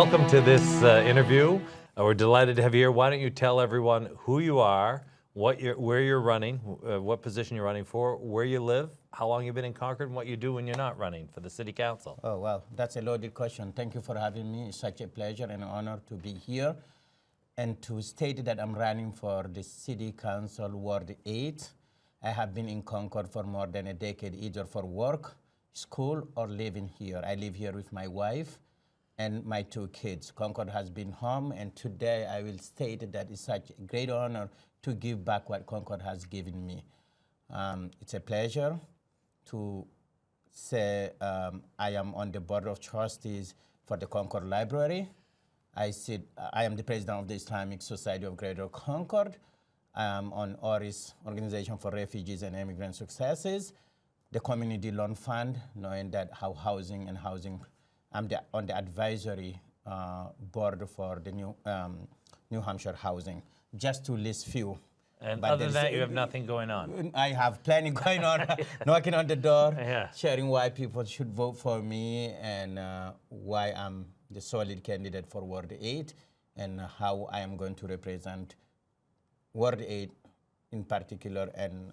welcome to this interview. We're delighted to have you here. Why don't you tell everyone who you are, where you're running, what position you're running for, where you live, how long you've been in Concord, and what you do when you're not running for the City Council. Oh, well, that's a loaded question. Thank you for having me. It's such a pleasure and an honor to be here and to state that I'm running for the City Council Ward 8. I have been in Concord for more than a decade, either for work, school, or living here. I live here with my wife and my 2 kids. Concord has been home, and today I will state that it's such a great honor to give back what Concord has given me. It's a pleasure to say I am on the Board of Trustees for the Concord Library. I am the president of the Islamic Society of Greater Concord. I am on ORIS, Organization for Refugees and Immigrant Successes, the Community Loan Fund, knowing that how housing, I'm on the advisory board for the New Hampshire housing, just to list few. And but other than that, you have nothing going on. I have plenty going on, knocking on the door, Yeah. sharing why people should vote for me and why I'm the solid candidate for Ward 8 and how I am going to represent Ward 8 in particular and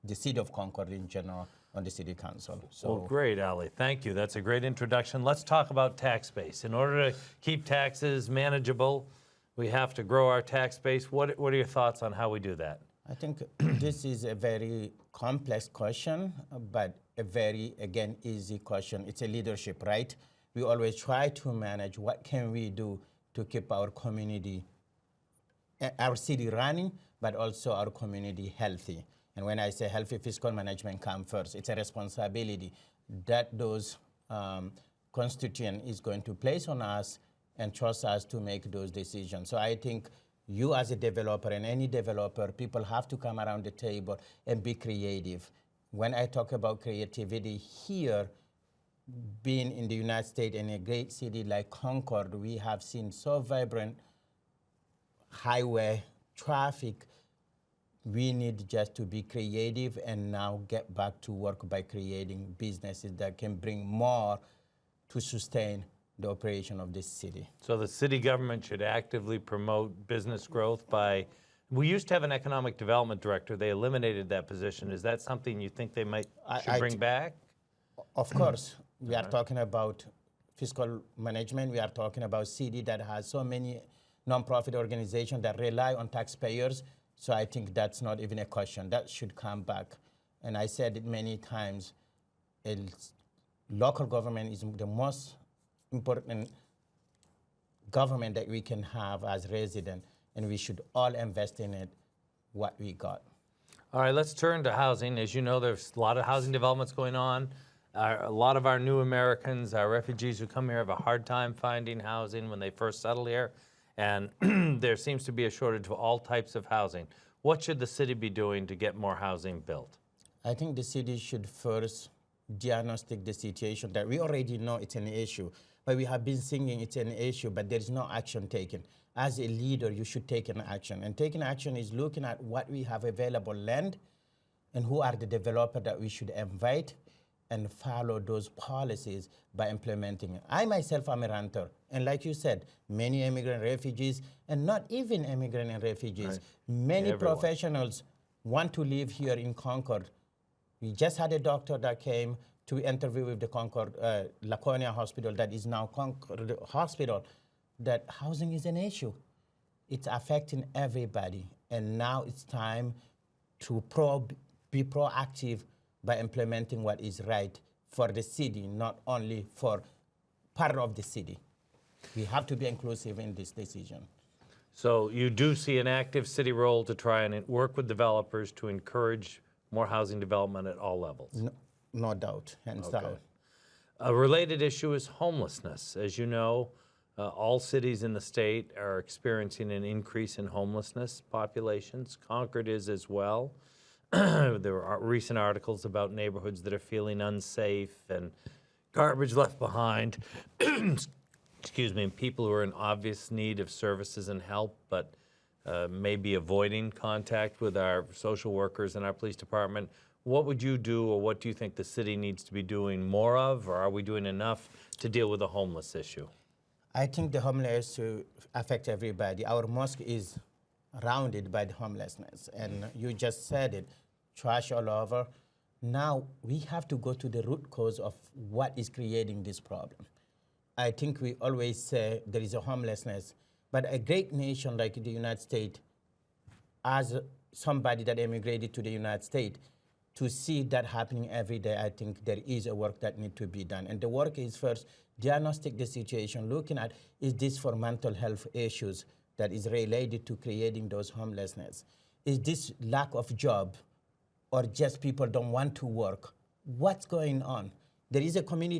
the city of Concord in general on the City Council. So, well, great, Ali. Thank you. That's a great introduction. Let's talk about tax base. In order to keep taxes manageable, we have to grow our tax base. What are your thoughts on how we do that? I think this is a very complex question, but a very, again, easy question. It's a leadership, right? We always try to manage what can we do to keep our community, our city running, but also our community healthy. And when I say healthy, fiscal management comes first. It's a responsibility that those constituents is going to place on us and trust us to make those decisions. So I think you as a developer and any developer, people have to come around the table and be creative. When I talk about creativity here, being in the United States in a great city like Concord, we have seen so vibrant highway traffic. We need just to be creative and now get back to work by creating businesses that can bring more to sustain the operation of this city. So the city government should actively promote business growth by, we used to have an economic development director. They eliminated that position. Is that something you think they should bring back? Of course. We are talking about fiscal management. We are talking about city that has so many nonprofit organizations that rely on taxpayers. So I think that's not even a question. That should come back. And I said it many times, local government is the most important government that we can have as residents, and we should all invest in it, what we got. All right, let's turn to housing. As you know, there's a lot of housing developments going on. A lot of our new Americans, our refugees who come here have a hard time finding housing when they first settle here. And there seems to be a shortage of all types of housing. What should the city be doing to get more housing built? I think the city should first diagnostic the situation that we already know it's an issue, but we have been singing it's an issue, but there's no action taken. As a leader, you should take an action. And taking action is looking at what we have available land and who are the developers that we should invite and follow those policies by implementing it. I myself am a renter, and like you said, many immigrant refugees, and not even immigrant and refugees, right. Many Everyone. professionals want to live here in Concord. We just had a doctor that came to interview with the Concord Laconia Hospital, that is now Concord Hospital, that housing is an issue. It's affecting everybody, and now it's time to be proactive by implementing what is right for the city, not only for part of the city. We have to be inclusive in this decision. So you do see an active city role to try and work with developers to encourage more housing development at all levels? No doubt, hands down. A related issue is homelessness. As you know, all cities in the state are experiencing an increase in homelessness populations. Concord is as well. There are recent articles about neighborhoods that are feeling unsafe and garbage left behind. Excuse me, and people who are in obvious need of services and help, but may be avoiding contact with our social workers and our police department. What would you do, or what do you think the city needs to be doing more of, or are we doing enough to deal with the homeless issue? I think the homeless affect everybody. Our mosque is surrounded by the homelessness, and you just said it, trash all over. Now we have to go to the root cause of what is creating this problem. I think we always say there is a homelessness, but a great nation like the United States, as somebody that immigrated to the United States, to see that happening every day, I think there is a work that needs to be done. And the work is first, diagnostic the situation, looking at, is this for mental health issues that is related to creating those homelessness? Is this lack of job, or just people don't want to work? What's going on? There is a committee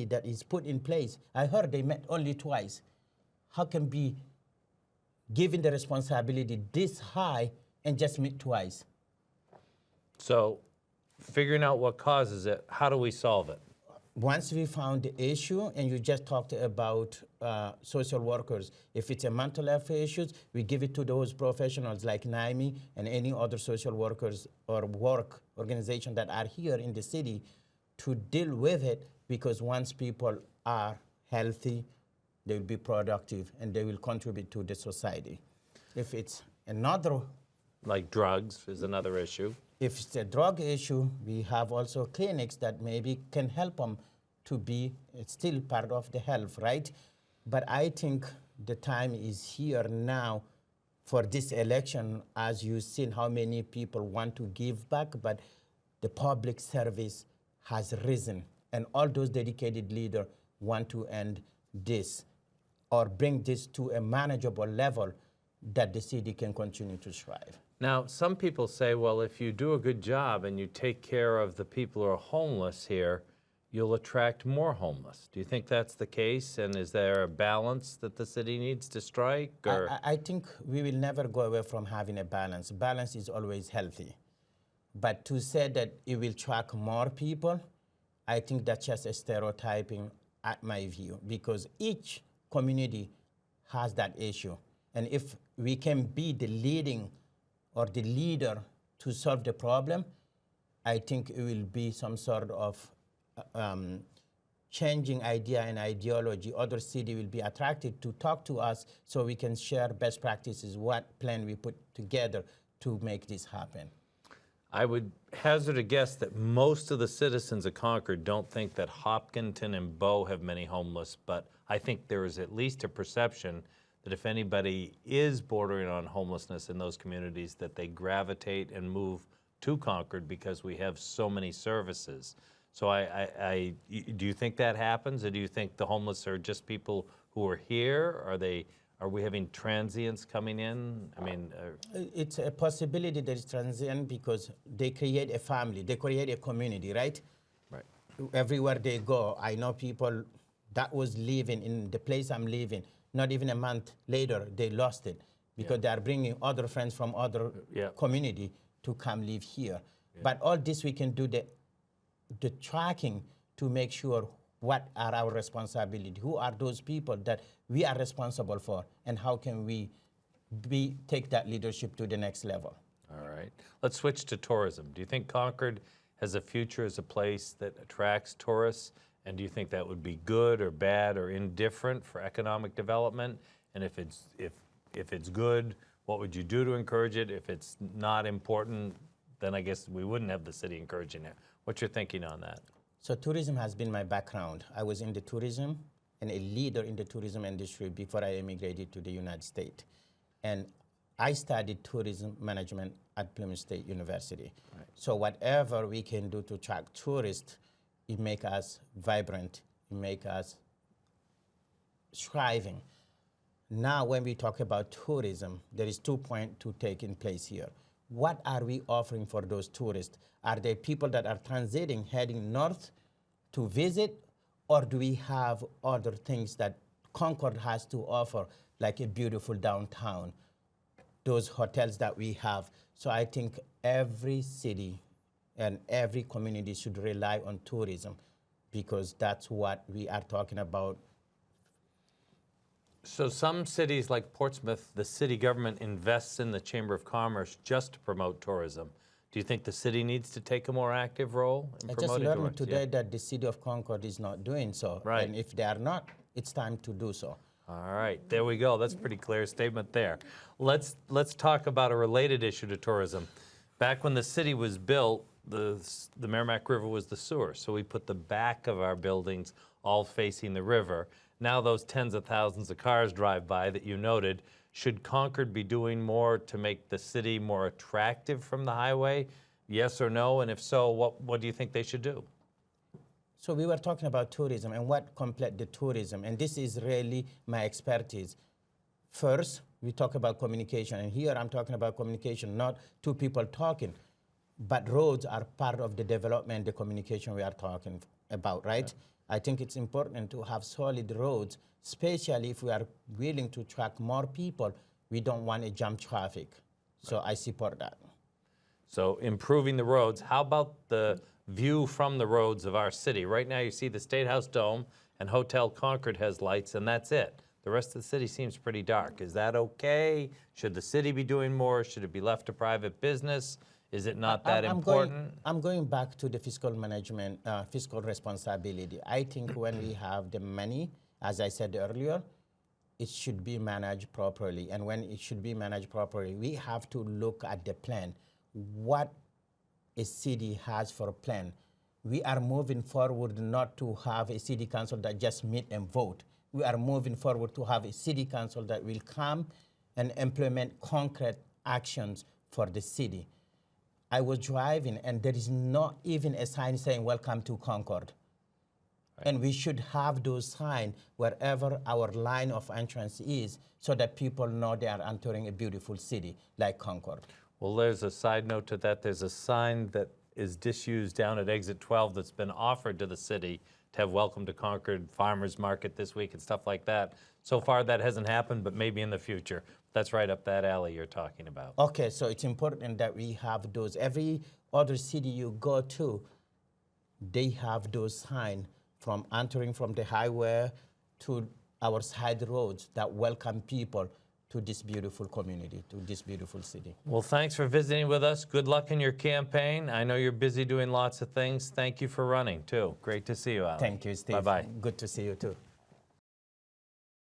that is put in place. I heard they met only twice. How can be given the responsibility this high and just meet twice? So figuring out what causes it, how do we solve it? Once we found the issue, and you just talked about social workers, if it's a mental health issues, we give it to those professionals like NIME and any other social workers or work organization that are here in the city to deal with it, because once people are healthy, they will be productive and they will contribute to the society. If it's another, Like drugs is another issue. if it's a drug issue, we have also clinics that maybe can help them to be still part of the health, right? But I think the time is here now for this election, as you've seen how many people want to give back, but the public service has risen, and all those dedicated leaders want to end this or bring this to a manageable level that the city can continue to strive. Now, some people say, well, if you do a good job and you take care of the people who are homeless here, you'll attract more homeless. Do you think that's the case? And is there a balance that the city needs to strike? Or? I think we will never go away from having a balance. Balance is always healthy. But to say that it will attract more people, I think that's just a stereotyping at my view, because each community has that issue. And if we can be the leading or the leader to solve the problem, I think it will be some sort of changing idea and ideology. Other city will be attracted to talk to us so we can share best practices, what plan we put together to make this happen. I would hazard a guess that most of the citizens of Concord don't think that Hopkinton and Bow have many homeless, but I think there is at least a perception that if anybody is bordering on homelessness in those communities, that they gravitate and move to Concord because we have so many services. So do you think that happens, or do you think the homeless are just people who are here? Are we having transients coming in? I mean, it's a possibility that it's transient because they create a family, they create a community, right? right. Everywhere they go, I know people that was living in the place I'm living. Not even a month later, they lost it because they are bringing other friends from other community to come live here. Yeah. But all this we can do the tracking to make sure what are our responsibility, who are those people that we are responsible for, and how can we take that leadership to the next level. All right. Let's switch to tourism. Do you think Concord has a future as a place that attracts tourists? And do you think that would be good or bad or indifferent for economic development? And if it's good, what would you do to encourage it? If it's not important, then I guess we wouldn't have the city encouraging it. What's your thinking on that? So tourism has been my background. I was in the tourism and a leader in the tourism industry before I immigrated to the United States. And I studied tourism management at Plymouth State University. Right. So whatever we can do to attract tourists, it makes us vibrant, it makes us striving. Now, when we talk about tourism, there is 2 points to take in place here. What are we offering for those tourists? Are they people that are transiting, heading north to visit, or do we have other things that Concord has to offer, like a beautiful downtown, those hotels that we have? So I think every city and every community should rely on tourism, because that's what we are talking about. So some cities like Portsmouth, the city government invests in the Chamber of Commerce just to promote tourism. Do you think the city needs to take a more active role in promoting tourism? I just learned today that the city of Concord is not doing so. Right. And if they are not, it's time to do so. All right, there we go. That's a pretty clear statement there. Let's talk about a related issue to tourism. Back when the city was built, the Merrimack River was the sewer, so we put the back of our buildings all facing the river. Now those tens of thousands of cars drive by that you noted. Should Concord be doing more to make the city more attractive from the highway? Yes or no? And if so, what do you think they should do? So we were talking about tourism and what complete the tourism, and this is really my expertise. First, we talk about communication, and here I'm talking about communication, not two people talking, but roads are part of the development, the communication we are talking about, right? Okay. I think it's important to have solid roads, especially if we are willing to attract more people. We don't want to jam traffic. So I support that. So improving the roads. How about the view from the roads of our city? Right now you see the State House Dome and Hotel Concord has lights, and that's it. The rest of the city seems pretty dark. Is that okay? Should the city be doing more? Should it be left to private business? Is it not that important? I'm going back to the fiscal management, fiscal responsibility. I think when we have the money, as I said earlier, it should be managed properly. And when it should be managed properly, we have to look at the plan. What a city has for a plan. We are moving forward not to have a city council that just meet and vote. We are moving forward to have a city council that will come and implement concrete actions for the city. I was driving and there is not even a sign saying welcome to Concord. Right. And we should have those signs wherever our line of entrance is so that people know they are entering a beautiful city like Concord. Well, there's a side note to that. There's a sign that is disused down at exit 12 that's been offered to the city to have welcome to Concord Farmers Market this week and stuff like that. So far that hasn't happened, but maybe in the future. That's right up that alley you're talking about. Okay, so it's important that we have those. Every other city you go to, they have those signs from entering from the highway to our side roads that welcome people to this beautiful community, to this beautiful city. Well, thanks for visiting with us. Good luck in your campaign. I know you're busy doing lots of things. Thank you for running, too. Great to see you, Alan. Thank you, Steve. Bye-bye. Good to see you, too.